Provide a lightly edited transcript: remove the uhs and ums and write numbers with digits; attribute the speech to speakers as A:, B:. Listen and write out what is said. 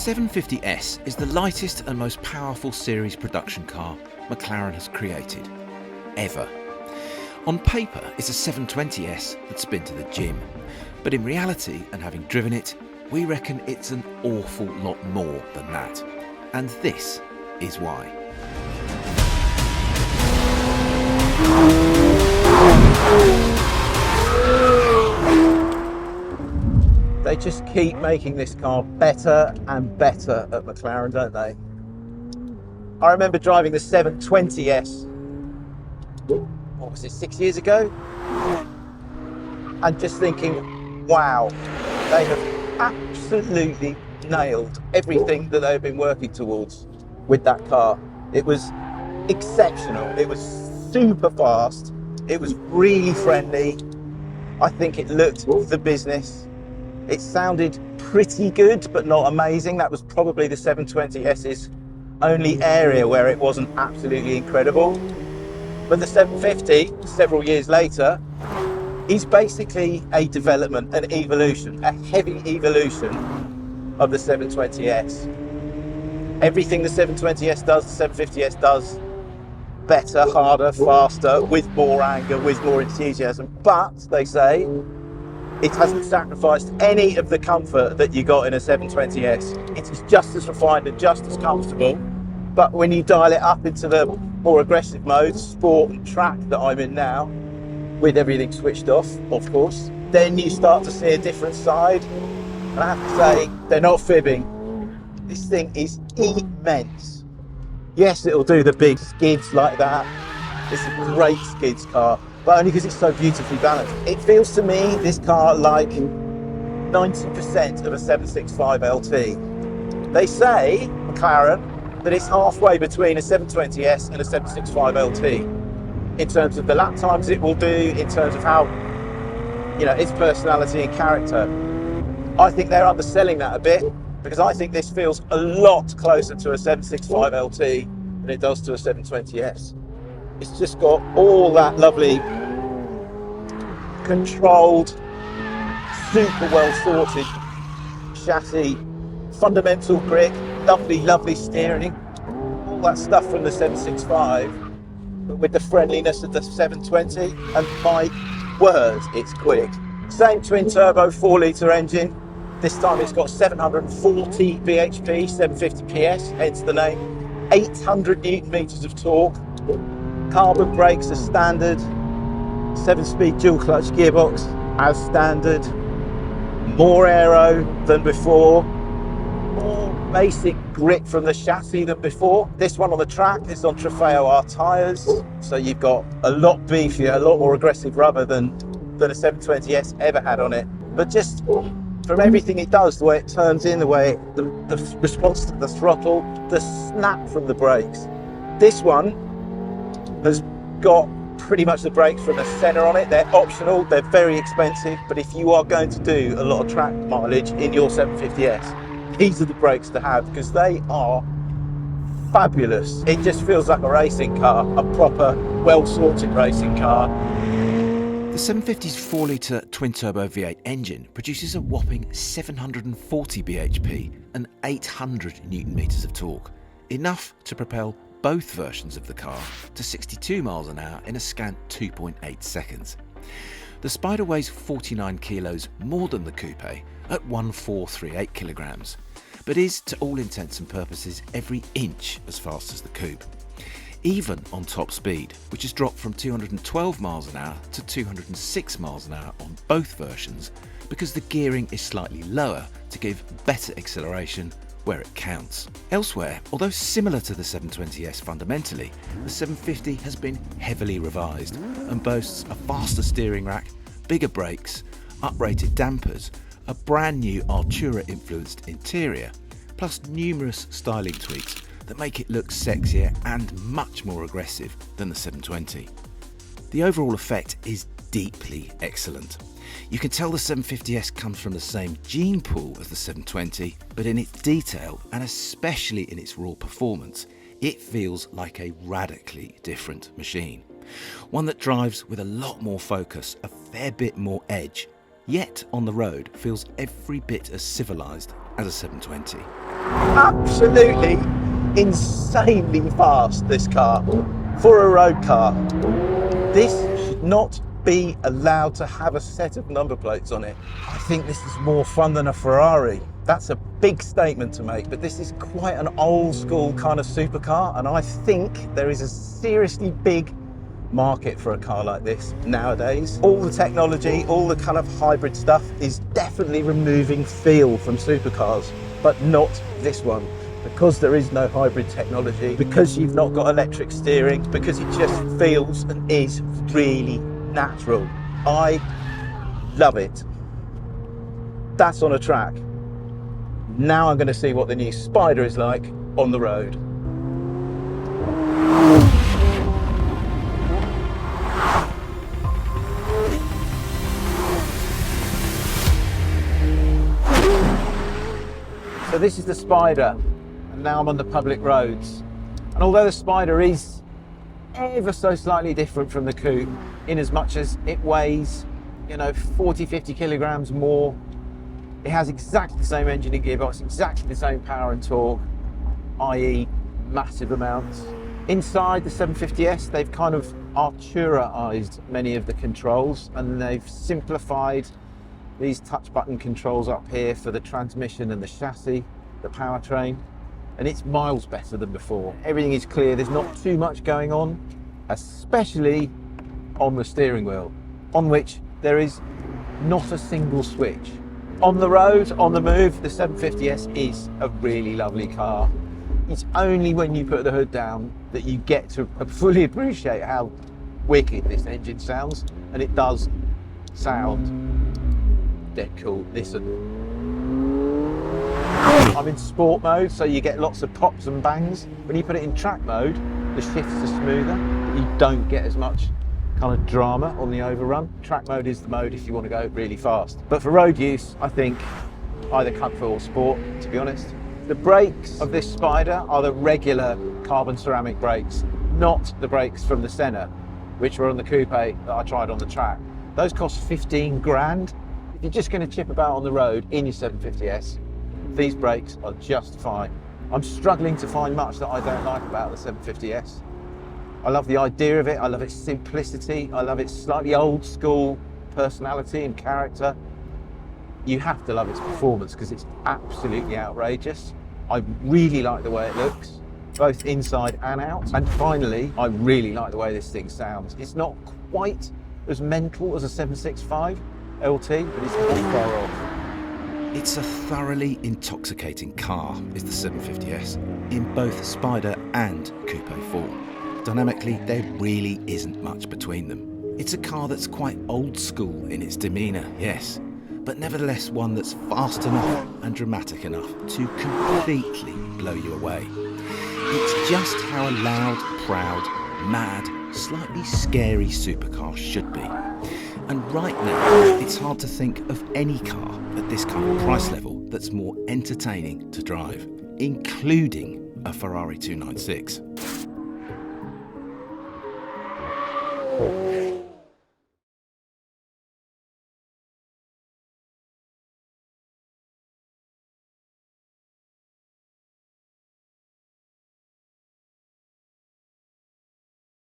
A: 750S is the lightest and most powerful series production car McLaren has created, ever. On paper, it's a 720S that's been to the gym, but in reality, and having driven it, we reckon it's an awful lot more than that. And this is why.
B: They just keep making this car better and better at McLaren, don't they? I remember driving the 720S, what was it, 6 years ago? And just thinking, wow, they have absolutely nailed everything that they've been working towards with that car. It was exceptional. It was super fast. It was really friendly. I think it looked the business. It sounded pretty good, but not amazing. That was probably the 720S's only area where it wasn't absolutely incredible. But the 750, several years later, is basically a development, an evolution, a heavy evolution of the 720S. Everything the 720S does, the 750S does better, harder, faster, with more anger, with more enthusiasm. But, they say, it hasn't sacrificed any of the comfort that you got in a 720S. It is just as refined and just as comfortable, but when you dial it up into the more aggressive modes, sport and track that I'm in now, with everything switched off, of course, then you start to see a different side. And I have to say, they're not fibbing. This thing is immense. Yes, it'll do the big skids like that. It's a great skids car, but only because it's so beautifully balanced. It feels to me, this car, like 90% of a 765 LT. They say, McLaren, that it's halfway between a 720S and a 765 LT in terms of the lap times it will do, in terms of how, you know, its personality and character. I think they're underselling that a bit, because I think this feels a lot closer to a 765 LT than it does to a 720S. It's just got all that lovely, controlled, super well sorted chassis, fundamental grip, lovely steering, all that stuff from the 765, but with the friendliness of the 720, and my word, it's quick. Same twin turbo 4-litre engine. This time it's got 740 bhp, 750 PS, hence the name. 800 newton meters of torque. Carbon brakes are standard. 7-speed dual clutch gearbox as standard. More aero than before. More basic grip from the chassis than before. This one on the track is on Trofeo R tyres, so you've got a lot beefier, a lot more aggressive rubber than a 720S ever had on it. But just from everything it does, the way it turns in, the way the response to the throttle, the snap from the brakes. This one has got pretty much the brakes from the centre on it. They're optional, they're very expensive, but if you are going to do a lot of track mileage in your 750S, these are the brakes to have, because they are fabulous. It just feels like a racing car, a proper, well-sorted racing car.
A: The 750's 4-litre twin-turbo V8 engine produces a whopping 740 bhp and 800 newton meters of torque, enough to propel both versions of the car to 62 miles an hour in a scant 2.8 seconds. The Spider weighs 49 kilos more than the coupe at 1438 kilograms, but is, to all intents and purposes, every inch as fast as the coupe. Even on top speed, which has dropped from 212 miles an hour to 206 miles an hour on both versions, because the gearing is slightly lower to give better acceleration where it counts. Elsewhere, although similar to the 720S fundamentally, the 750 has been heavily revised and boasts a faster steering rack, bigger brakes, uprated dampers, a brand new Artura-influenced interior, plus numerous styling tweaks that make it look sexier and much more aggressive than the 720. The overall effect is deeply excellent. You can tell the 750S comes from the same gene pool as the 720, but in its detail, and especially in its raw performance, it feels like a radically different machine. One that drives with a lot more focus, a fair bit more edge, yet on the road feels every bit as civilised as a 720.
B: Absolutely insanely fast, this car, for a road car. This should not be allowed to have a set of number plates on it. I think this is more fun than a Ferrari. That's a big statement to make, but this is quite an old school kind of supercar, and I think there is a seriously big market for a car like this nowadays. All the technology, all the kind of hybrid stuff is definitely removing feel from supercars, but not this one. Because there is no hybrid technology, because you've not got electric steering, because it just feels and is really natural. I love it. That's on a track. Now I'm going to see what the new Spider is like on the road. So this is the Spider, and now I'm on the public roads. And although the Spider is ever so slightly different from the coupe, in as much as it weighs, 40-50 kilograms more, it has exactly the same engine and gearbox, exactly the same power and torque, i.e. massive amounts. Inside the 750S, they've kind of Artura-ized many of the controls, and they've simplified these touch button controls up here for the transmission and the chassis, the powertrain, and it's miles better than before. Everything is clear, there's not too much going on, especially on the steering wheel, on which there is not a single switch. On the road, on the move, the 750S is a really lovely car. It's only when you put the hood down that you get to fully appreciate how wicked this engine sounds, and it does sound dead cool. Listen, I'm in sport mode, so you get lots of pops and bangs. When you put it in track mode, the shifts are smoother, but you don't get as much kind of drama on the overrun. Track mode is the mode if you want to go really fast. But for road use, I think either comfort or sport, to be honest. The brakes of this Spider are the regular carbon ceramic brakes, not the brakes from the Senna, which were on the coupe that I tried on the track. Those cost 15 grand. If you're just going to chip about on the road in your 750S, these brakes are just fine. I'm struggling to find much that I don't like about the 750S. I love the idea of it, I love its simplicity, I love its slightly old school personality and character. You have to love its performance because it's absolutely outrageous. I really like the way it looks, both inside and out. And finally, I really like the way this thing sounds. It's not quite as mental as a 765 LT, but it's not far off.
A: It's a thoroughly intoxicating car, is the 750S, in both Spider and Coupe form. Dynamically, there really isn't much between them. It's a car that's quite old school in its demeanour, yes, but nevertheless one that's fast enough and dramatic enough to completely blow you away. It's just how a loud, proud, mad, slightly scary supercar should be. And right now, it's hard to think of any car at this kind of price level that's more entertaining to drive, including a Ferrari 296.